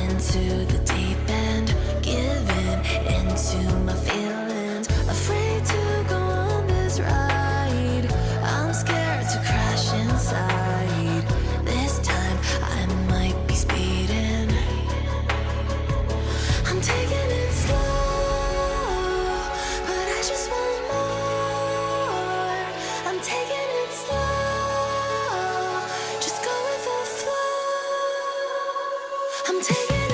into the deep end, giving into my feelings, afraid to go on this ride. I'm scared to crash inside. This time I might be speeding. I'm taking it slow, but I just want more. I'm taking it slow, just go with the flow. I'm taking